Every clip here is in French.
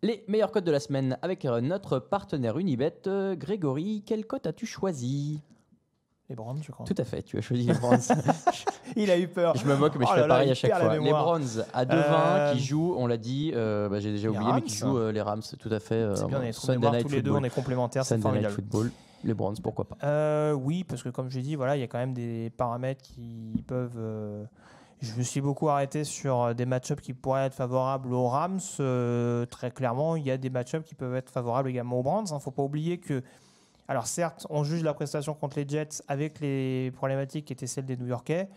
Les meilleurs cotes de la semaine avec notre partenaire Unibet. Grégory, quelle cote as-tu choisi ? Les Browns, je crois. Tout à fait, tu as choisi les Browns. Il a eu peur. Je me moque, mais je fais pareil à chaque fois. Les Browns à 2,20 qui jouent, on l'a dit, j'ai déjà oublié, mais qui jouent les Rams, tout à fait. C'est bien, on est Sunday Night tous les deux, on est complémentaires, c'est Sunday Night formidable. Football. Les Browns, pourquoi pas. Oui, parce que comme j'ai dit, voilà, il y a quand même des paramètres qui peuvent. Je me suis beaucoup arrêté sur des match-ups qui pourraient être favorables aux Rams. Très clairement, il y a des match-ups qui peuvent être favorables également aux Browns. Il ne faut pas oublier que, alors certes, on juge la prestation contre les Jets avec les problématiques qui étaient celles des New-Yorkais.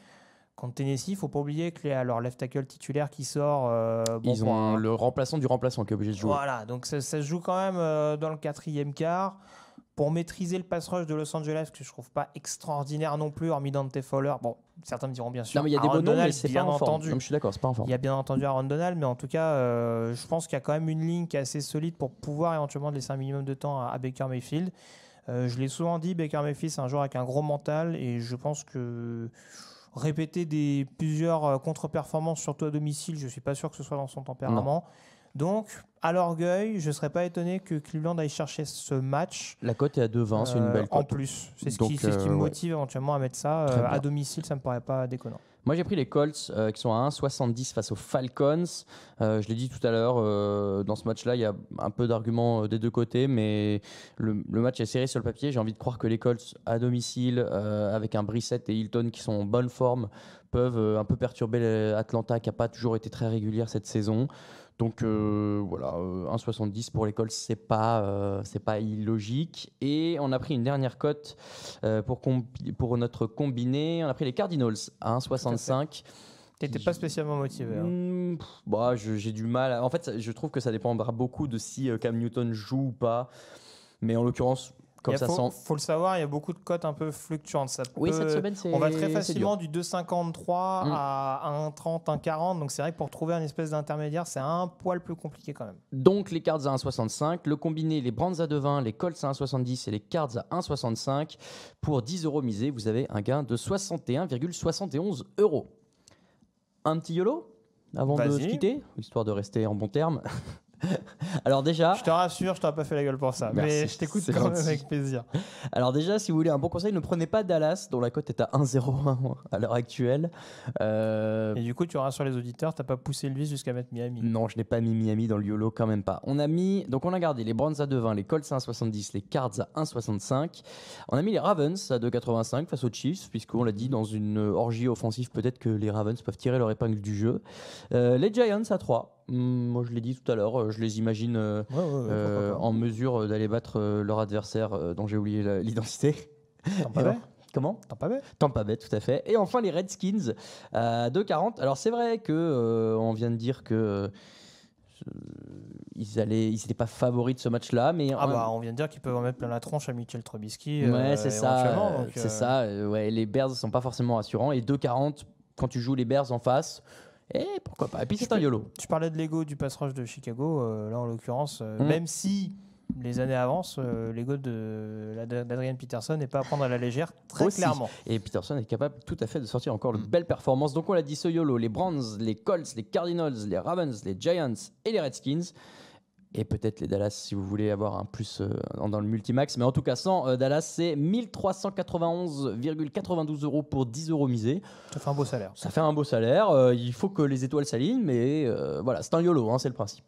Contre Tennessee, il ne faut pas oublier que leur left tackle titulaire qui sort... ils ont le remplaçant du remplaçant qui est obligé de jouer. Voilà, donc ça se joue quand même dans le quatrième quart. Pour maîtriser le pass rush de Los Angeles, que je ne trouve pas extraordinaire non plus, hormis Dante Fowler. Bon, certains me diront bien sûr. Non, mais il y a des bons noms, mais c'est pas en forme. Non, je suis d'accord, c'est pas en forme. Il y a bien entendu Aaron Donald, mais en tout cas, je pense qu'il y a quand même une ligne qui est assez solide pour pouvoir éventuellement laisser un minimum de temps à Baker Mayfield. Je l'ai souvent dit, Baker Mayfield, c'est un joueur avec un gros mental, et je pense que répéter plusieurs contre-performances, surtout à domicile, je ne suis pas sûr que ce soit dans son tempérament. Non. Donc, à l'orgueil, je ne serais pas étonné que Cleveland aille chercher ce match. La cote est à 2,20, c'est une belle cote. En plus, c'est ce qui me motive éventuellement à mettre ça. À domicile, ça ne me paraît pas déconnant. Moi, j'ai pris les Colts qui sont à 1,70 face aux Falcons. Je l'ai dit tout à l'heure, dans ce match-là, il y a un peu d'arguments des deux côtés, mais le match est serré sur le papier. J'ai envie de croire que les Colts à domicile, avec un Brissett et Hilton qui sont en bonne forme, peuvent un peu perturber Atlanta qui n'a pas toujours été très régulière cette saison. Donc voilà, 1,70 pour les Colts, c'est pas illogique. Et on a pris une dernière cote pour notre combiné. On a pris les Cardinals à 1,65. T'étais pas spécialement motivé. J'ai du mal. En fait, je trouve que ça dépendra beaucoup de si Cam Newton joue ou pas. Mais en l'occurrence, comme ça sent. Faut le savoir, il y a beaucoup de cotes un peu fluctuantes. Cette semaine, on va très facilement du 2,53 à 1,30, 1,40. Donc c'est vrai que pour trouver un espèce d'intermédiaire, c'est un poil plus compliqué quand même. Donc les Cards à 1,65, le combiné, les Browns à 2,20, les Colts à 1,70 et les Cards à 1,65. Pour 10 € misés, vous avez un gain de 61,71 €. Un petit YOLO avant de se quitter, histoire de rester en bon terme. Alors déjà, je te rassure, je t'aurais pas fait la gueule pour ça, mais je t'écoute quand même avec plaisir. Alors déjà, si vous voulez un bon conseil, ne prenez pas Dallas, dont la cote est à 1,01 à l'heure actuelle. Et du coup, tu rassures les auditeurs, t'as pas poussé le vice jusqu'à mettre Miami. Non, je n'ai pas mis Miami dans le YOLO, quand même pas. On a gardé les Browns à 2,20, les Colts à 1,70, les Cards à 1,65. On a mis les Ravens à 2,85 face aux Chiefs, puisqu'on l'a dit, dans une orgie offensive, peut-être que les Ravens peuvent tirer leur épingle du jeu. Les Giants à 3. Moi, je l'ai dit tout à l'heure, je les imagine en mesure d'aller battre leur adversaire dont j'ai oublié l'identité. Tampa Bay. Comment ? Tampa Bay, tout à fait. Et enfin, les Redskins à 2,40. Alors, c'est vrai qu'on vient de dire que ils n'étaient pas favoris de ce match-là. Mais on vient de dire qu'ils peuvent en mettre plein la tronche à Mitchell Trubisky. Ouais, c'est ça. C'est ça. Les Bears ne sont pas forcément rassurants. Et 2,40, quand tu joues les Bears en face... Et pourquoi pas. Et puis c'est un YOLO. Tu parlais de l'ego du pass rush de Chicago. Là, en l'occurrence, même si les années avancent, l'ego d'Adrian Peterson n'est pas à prendre à la légère, très clairement. Et Peterson est capable tout à fait de sortir encore de belles performances. Donc on l'a dit, ce YOLO, les Browns, les Colts, les Cardinals, les Ravens, les Giants et les Redskins. Et peut-être les Dallas si vous voulez avoir un plus dans le multimax. Mais en tout cas, sans Dallas, c'est 1391,92 € pour 10 € misés. Ça fait un beau salaire. Ça fait un beau salaire. Il faut que les étoiles s'alignent, mais voilà, c'est un YOLO, c'est le principe.